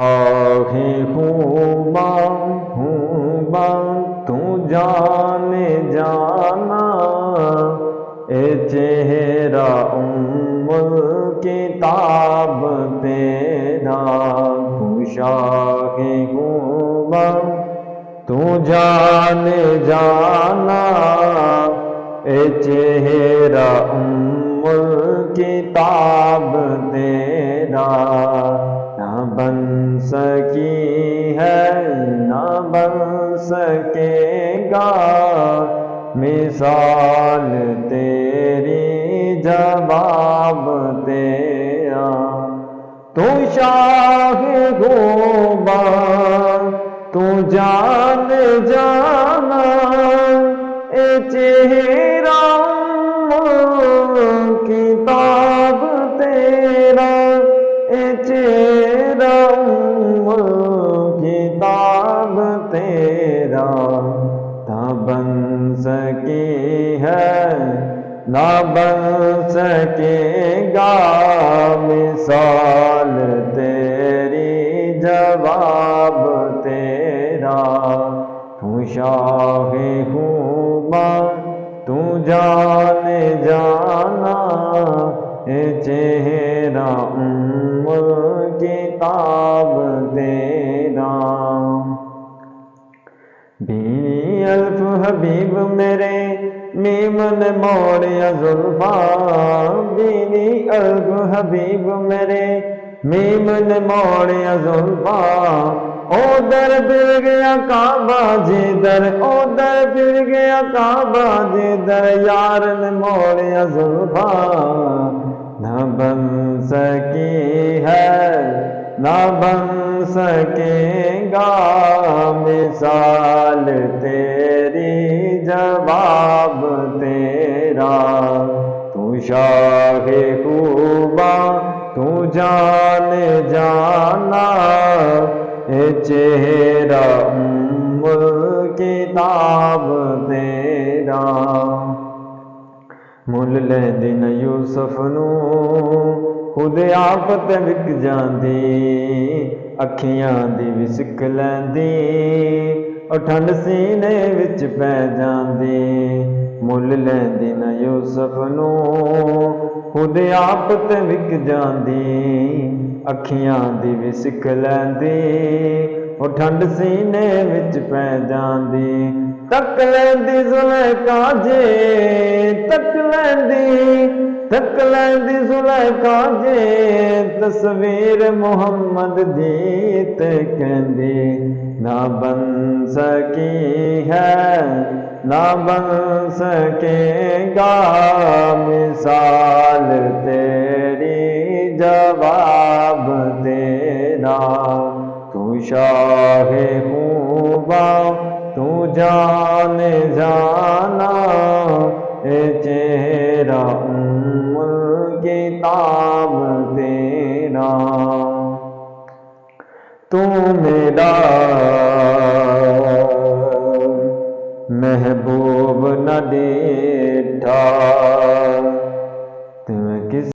آہے خوباں تو جانے جانا، اے چہرہ کتاب تیرا، تو شاہ خوباں تو جانے جانا، اے چہرہ کتاب تیرا، نہ بن سکی ہے نہ بن سکے گا مثال تیری، جواب تیرا، تو شاہ خوباں تو جان جانا، اے چہرہ کتاب تیرا، اے چہرہ کتاب تیرا، نہ بن سکی ہے نہ بن سکے گا مثال تیری، جواب تیرا، تو شاہ خوباں تو جانے جانا، اے چہرہ کتاب تیرا، بینی الف حبیب میرے میم نے موڑیا زلفاں، بینی الف حبیب میرے میم نے موڑیا زلفاں، او در پھر گیا کعبہ جدھر، او در پھر گیا کعبہ جدھر، یار نے موڑیا زلفاں، نہ بن سکی ہے نہ بن سکے گا مثال تیری، جواب تیرا، تو شاہ خوباں تو جانے جانا، اے چہرہ کتاب تیرا، مل لیندی نہ یوسف نو خود آپ تے وک جاندی، اکھیاں دی بھی سکھ لیندی، او ٹھنڈ سینے وچ پہ جاندی، مل لیندی نہ یوسف نو خود آپ تے وک جاندی، اکھیاں دی بھی سکھ لیندی، او ٹھنڈ سینے وچ پہ جاندی، تک لیندی زلیخا جے تک لیندی زلیخا جے، تصویر محمد دی تے کہندی، نہ بن سکی ہے نہ بن سکے گا مثال تیری، جواب تیرا، تو شاہ خوباں تو جانے جانا، اے چہرہ کتاب تیرا، تو میرا محبوب نہ ڈیٹھا،